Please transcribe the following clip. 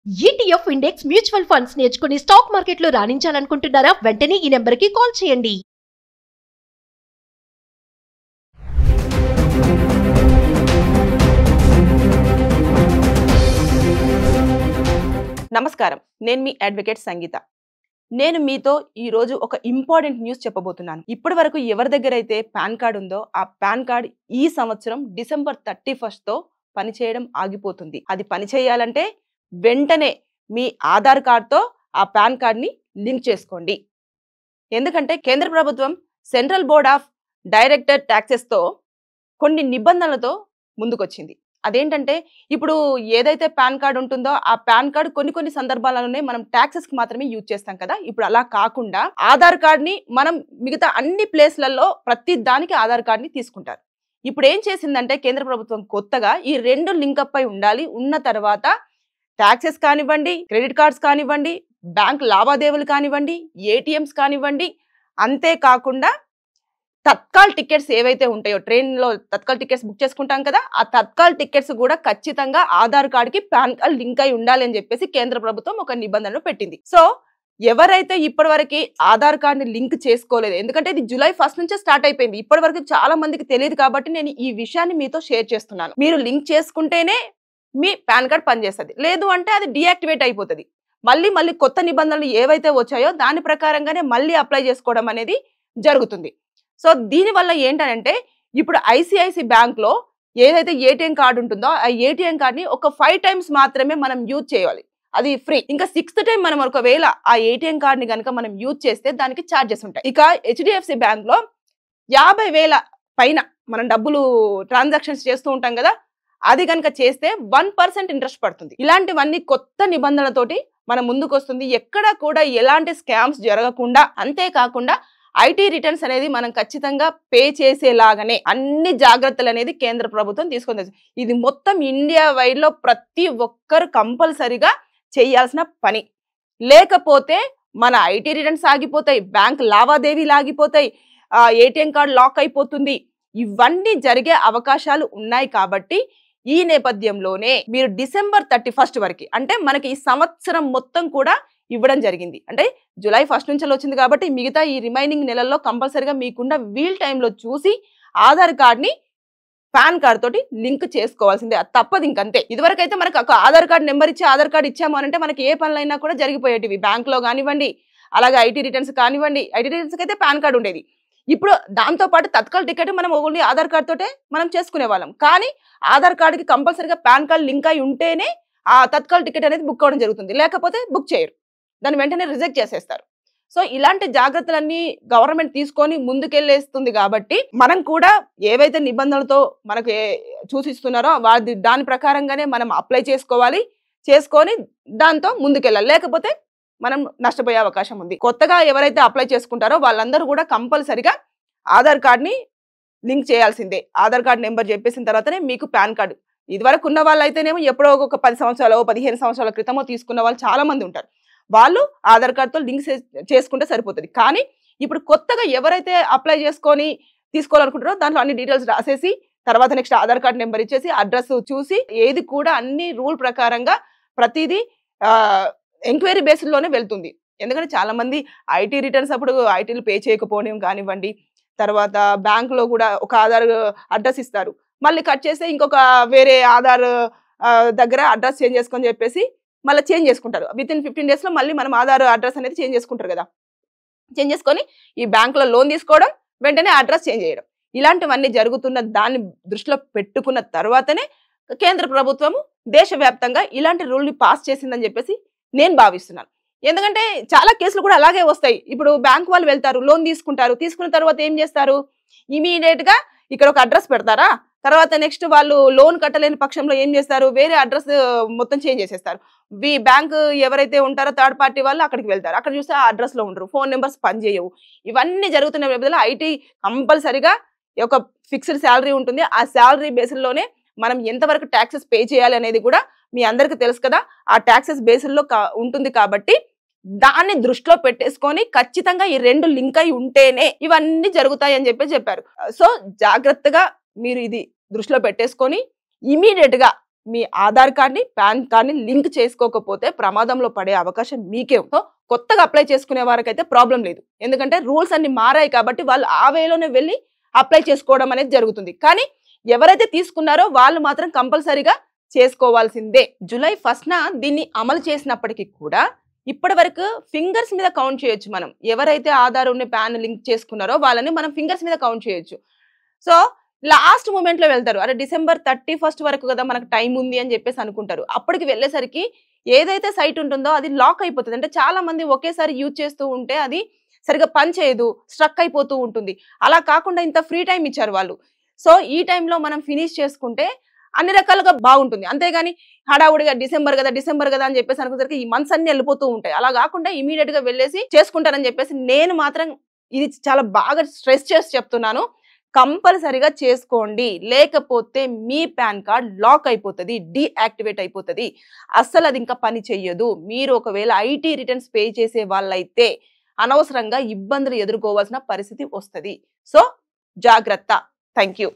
ETF index mutual funds నేర్చుకుని stock మార్కెట్లో రాణించాలనుకుంటున్నారా? వెంటనే ఈ నెంబర్కి కాల్ చేయండి. నమస్కారం, నేను మీ అడ్వకేట్ సంగీత. నేను మీతో ఈ రోజు ఒక ఇంపార్టెంట్ న్యూస్ చెప్పబోతున్నాను. ఇప్పటి వరకు ఎవరి దగ్గర అయితే పాన్ కార్డ్ ఉందో ఆ పాన్ కార్డ్ ఈ సంవత్సరం డిసెంబర్ 31 తో పనిచేయడం ఆగిపోతుంది. అది పనిచేయాలంటే వెంటనే మీ ఆధార్ కార్డ్తో ఆ పాన్ కార్డ్ని లింక్ చేసుకోండి. ఎందుకంటే కేంద్ర ప్రభుత్వం సెంట్రల్ బోర్డ్ ఆఫ్ డైరెక్టర్ ట్యాక్సెస్తో కొన్ని నిబంధనలతో ముందుకొచ్చింది. అదేంటంటే ఇప్పుడు ఏదైతే పాన్ కార్డ్ ఉంటుందో ఆ పాన్ కార్డ్ కొన్ని సందర్భాలలోనే మనం ట్యాక్సెస్ కి మాత్రమే యూజ్ చేస్తాం కదా. ఇప్పుడు అలా కాకుండా ఆధార్ కార్డ్ ని మనం మిగతా అన్ని ప్లేస్లలో ప్రతి దానికి ఆధార్ కార్డ్ ని తీసుకుంటారు. ఇప్పుడు ఏం చేసిందంటే కేంద్ర ప్రభుత్వం కొత్తగా ఈ రెండు లింకప్ అయి ఉండాలి. ఉన్న తర్వాత ట్యాక్సెస్ కానివ్వండి, క్రెడిట్ కార్డ్స్ కానివ్వండి, బ్యాంక్ లావాదేవీలు కానివ్వండి, ఏటీఎంస్ కానివ్వండి, అంతేకాకుండా తత్కాల్ టికెట్స్ ఏవైతే ఉంటాయో ట్రైన్లో తత్కాల్ టికెట్స్ బుక్ చేసుకుంటాం కదా, ఆ తత్కాల్ టికెట్స్ కూడా ఖచ్చితంగా ఆధార్ కార్డ్కి పాన్ కార్డ్ లింక్ అయి ఉండాలి అని చెప్పేసి కేంద్ర ప్రభుత్వం ఒక నిబంధనలు పెట్టింది. సో ఎవరైతే ఇప్పటివరకు ఆధార్ కార్డ్ని లింక్ చేసుకోలేదు, ఎందుకంటే ఇది జూలై 1 నుంచే స్టార్ట్ అయిపోయింది, ఇప్పటి వరకు చాలా మందికి తెలియదు కాబట్టి నేను ఈ విషయాన్ని మీతో షేర్ చేస్తున్నాను. మీరు లింక్ చేసుకుంటేనే మీ పాన్ కార్డ్ పనిచేస్తుంది, లేదు అంటే అది డియాక్టివేట్ అయిపోతుంది. మళ్ళీ కొత్త నిబంధనలు ఏవైతే వచ్చాయో దాని ప్రకారంగానే మళ్ళీ అప్లై చేసుకోవడం అనేది జరుగుతుంది. సో దీనివల్ల ఏంటంటే ఇప్పుడు ఐసిఐసి బ్యాంక్లో ఏదైతే ఏటీఎం కార్డు ఉంటుందో ఆ ఏటీఎం కార్డ్ని ఒక 5 times మాత్రమే మనం యూజ్ చేయాలి, అది ఫ్రీ. ఇంకా 6th time మనం ఒకవేళ ఆ ఏటీఎం కార్డ్ని కనుక మనం యూజ్ చేస్తే దానికి ఛార్జెస్ ఉంటాయి. ఇక హెచ్డిఎఫ్సి బ్యాంక్లో 50,000 పైన మనం డబ్బులు ట్రాన్సాక్షన్స్ చేస్తూ ఉంటాం కదా, అది కనుక చేస్తే 1% ఇంట్రెస్ట్ పడుతుంది. ఇలాంటివన్నీ కొత్త నిబంధనలతోటి మనం ముందుకు వస్తుంది. ఎక్కడ కూడా ఎలాంటి స్కామ్స్ జరగకుండా, అంతేకాకుండా ఐటీ రిటర్న్స్ అనేది మనం ఖచ్చితంగా పే చేసేలాగానే అన్ని జాగ్రత్తలు అనేది కేంద్ర ప్రభుత్వం తీసుకొని. ఇది మొత్తం ఇండియా వైడ్ లో ప్రతి ఒక్కరు కంపల్సరిగా చేయాల్సిన పని. లేకపోతే మన ఐటీ రిటర్న్స్ ఆగిపోతాయి, బ్యాంక్ లావాదేవీలు ఆగిపోతాయి, ఏటీఎం కార్డ్ లాక్ అయిపోతుంది. ఇవన్నీ జరిగే అవకాశాలు ఉన్నాయి. కాబట్టి ఈ నేపథ్యంలోనే మీరు డిసెంబర్ 31 వరకు, అంటే మనకి ఈ సంవత్సరం మొత్తం కూడా ఇవ్వడం జరిగింది. అంటే జూలై 1 నుంచి వచ్చింది కాబట్టి మిగతా ఈ రిమైనింగ్ నెలల్లో కంపల్సరిగా మీకున్న వీల్ టైంలో చూసి ఆధార్ కార్డ్ని పాన్ కార్డ్ తోటి లింక్ చేసుకోవాల్సిందే, అది తప్పదు. ఇంకంతే. ఇదివరకు అయితే మనకు ఒక ఆధార్ కార్డ్ నెంబర్ ఇచ్చి ఆధార్ కార్డ్ ఇచ్చాము అంటే మనకి ఏ పనులైనా కూడా జరిగిపోయేటివి. బ్యాంక్లో కానివ్వండి, అలాగే ఐటీ రిటర్న్స్ కానివ్వండి. ఐటీ రిటర్న్స్కి అయితే పాన్ కార్డ్ ఉండేది. ఇప్పుడు దాంతోపాటు తత్కాల్ టికెట్ మనం ఓన్లీ ఆధార్ కార్డ్ తోటే మనం చేసుకునే వాళ్ళం. కానీ ఆధార్ కార్డుకి కంపల్సరిగా పాన్ కార్డ్ లింక్ అయి ఉంటేనే ఆ తత్కాల్ టికెట్ అనేది బుక్ అవ్వడం జరుగుతుంది, లేకపోతే బుక్ చేయరు, దాన్ని వెంటనే రిజెక్ట్ చేసేస్తారు. సో ఇలాంటి జాగ్రత్తలన్నీ గవర్నమెంట్ తీసుకొని ముందుకెళ్ళేస్తుంది. కాబట్టి మనం కూడా ఏవైతే నిబంధనలతో మనకు సూచిస్తున్నారో దాని ప్రకారంగానే మనం అప్లై చేసుకోవాలి, చేసుకొని దాంతో ముందుకెళ్ళాలి, లేకపోతే మనం నష్టపోయే అవకాశం ఉంది. కొత్తగా ఎవరైతే అప్లై చేసుకుంటారో వాళ్ళందరూ కూడా కంపల్సరిగా ఆధార్ కార్డ్ని లింక్ చేయాల్సిందే. ఆధార్ కార్డ్ నెంబర్ చెప్పేసిన తర్వాతనే మీకు పాన్ కార్డు. ఇదివరకు ఉన్న వాళ్ళు అయితేనేమో ఎప్పుడో ఒక 10 సంవత్సరాలు 15 సంవత్సరాల క్రితమో తీసుకున్న వాళ్ళు చాలా మంది ఉంటారు. వాళ్ళు ఆధార్ కార్డ్తో లింక్ చేసుకుంటే సరిపోతుంది. కానీ ఇప్పుడు కొత్తగా ఎవరైతే అప్లై చేసుకొని తీసుకోవాలనుకుంటారో దాంట్లో అన్ని డీటెయిల్స్ రాసేసి తర్వాత నెక్స్ట్ ఆధార్ కార్డ్ నెంబర్ ఇచ్చేసి అడ్రస్ చూసి ఏది కూడా అన్ని రూల్ ప్రకారంగా ప్రతిదీ ఎంక్వైరీ బేస్లోనే వెళ్తుంది. ఎందుకంటే చాలా మంది ఐటీ రిటర్న్స్ అప్పుడు ఐటీలు పే చేయకపోవడం కానివ్వండి, తర్వాత బ్యాంకులో కూడా ఒక ఆధార్ అడ్రస్ ఇస్తారు, మళ్ళీ కట్ చేస్తే ఇంకొక వేరే ఆధార్ దగ్గర అడ్రస్ చేంజ్ చేసుకొని చెప్పేసి మళ్ళీ చేంజ్ చేసుకుంటారు. వితిన్ 15 days మళ్ళీ మనం ఆధార్ అడ్రస్ అనేది చేంజ్ చేసుకుంటారు కదా. చేంజ్ చేసుకొని ఈ బ్యాంకులో లోన్ తీసుకోవడం, వెంటనే అడ్రస్ చేంజ్ చేయడం, ఇలాంటివన్నీ జరుగుతున్న దాన్ని దృష్టిలో పెట్టుకున్న తర్వాతనే కేంద్ర ప్రభుత్వము దేశవ్యాప్తంగా ఇలాంటి రూల్ని పాస్ చేసిందని చెప్పేసి నేను భావిస్తున్నాను. ఎందుకంటే చాలా కేసులు కూడా అలాగే వస్తాయి. ఇప్పుడు బ్యాంక్ వాళ్ళు వెళ్తారు, లోన్ తీసుకుంటారు, తీసుకున్న తర్వాత ఏం చేస్తారు, ఇమీడియట్గా ఇక్కడ ఒక అడ్రస్ పెడతారా, తర్వాత నెక్స్ట్ వాళ్ళు లోన్ కట్టలేని పక్షంలో ఏం చేస్తారు, వేరే అడ్రస్ మొత్తం చేంజ్ చేసేస్తారు. బ్యాంక్ ఎవరైతే ఉంటారో థర్డ్ పార్టీ వాళ్ళు అక్కడికి వెళ్తారు, అక్కడ చూస్తే ఆ అడ్రస్లో ఉండరు, ఫోన్ నెంబర్స్ పనిచేయవు. ఇవన్నీ జరుగుతున్న వ్యవధిలో ఐటీ కంపల్సరిగా ఒక ఫిక్స్డ్ శాలరీ ఉంటుంది. ఆ శాలరీ బేస్లోనే మనం ఎంతవరకు ట్యాక్సెస్ పే చేయాలి అనేది కూడా మీ అందరికీ తెలుసు కదా. ఆ ట్యాక్సెస్ బేస్లో ఉంటుంది కాబట్టి దాన్ని దృష్టిలో పెట్టేసుకొని ఖచ్చితంగా ఈ రెండు లింక్ అయి ఉంటేనే ఇవన్నీ జరుగుతాయి అని చెప్పారు. సో జాగ్రత్తగా మీరు ఇది దృష్టిలో పెట్టేసుకొని ఇమీడియట్ గా మీ ఆధార్ కార్డ్ని పాన్ కార్డ్ని లింక్ చేసుకోకపోతే ప్రమాదంలో పడే అవకాశం మీకే ఉంది. కొత్తగా అప్లై చేసుకునే వారికైతే ప్రాబ్లం లేదు, ఎందుకంటే రూల్స్ అన్ని మారాయి కాబట్టి వాళ్ళు ఆ వేలోనే వెళ్ళి అప్లై చేసుకోవడం అనేది జరుగుతుంది. కానీ ఎవరైతే తీసుకున్నారో వాళ్ళు మాత్రం కంపల్సరీగా చేసుకోవాల్సిందే. జూలై 1న దీన్ని అమలు చేసినప్పటికీ కూడా ఇప్పటి వరకు ఫింగర్స్ మీద కౌంట్ చేయొచ్చు. మనం ఎవరైతే ఆధార్ ఉన్న పాన్ లింక్ చేసుకున్నారో వాళ్ళని మనం ఫింగర్స్ మీద కౌంట్ చేయొచ్చు. సో లాస్ట్ మూమెంట్ లో వెళ్తారు, అరే డిసెంబర్ 31 వరకు కదా మనకు టైం ఉంది అని చెప్పేసి అనుకుంటారు. అప్పటికి వెళ్ళేసరికి ఏదైతే సైట్ ఉంటుందో అది లాక్ అయిపోతుంది. అంటే చాలా మంది ఒకేసారి యూజ్ చేస్తూ ఉంటే అది సరిగా పని చేయదు, స్ట్రక్ అయిపోతూ ఉంటుంది. అలా కాకుండా ఇంత ఫ్రీ టైం ఇచ్చారు వాళ్ళు. సో ఈ టైంలో మనం ఫినిష్ చేసుకుంటే అన్ని రకాలుగా బాగుంటుంది. అంతేగాని హడావుడిగా డిసెంబర్ కదా అని చెప్పేసి అనుకునేసరికి ఈ మంత్స్ అన్ని వెళ్ళిపోతూ ఉంటాయి. అలా కాకుండా ఇమీడియట్ గా వెళ్ళేసి చేసుకుంటారని చెప్పేసి నేను మాత్రం ఇది చాలా బాగా స్ట్రెస్ చేసి చెప్తున్నాను. కంపల్సరీగా చేసుకోండి, లేకపోతే మీ పాన్ కార్డ్ లాక్ అయిపోతుంది, డీయాక్టివేట్ అయిపోతుంది, అస్సలు అది ఇంకా పని చెయ్యదు. మీరు ఒకవేళ ఐటీ రిటర్న్స్ పే చేసే వాళ్ళైతే అనవసరంగా ఇబ్బందులు ఎదుర్కోవాల్సిన పరిస్థితి వస్తుంది. సో జాగ్రత్త. Thank you.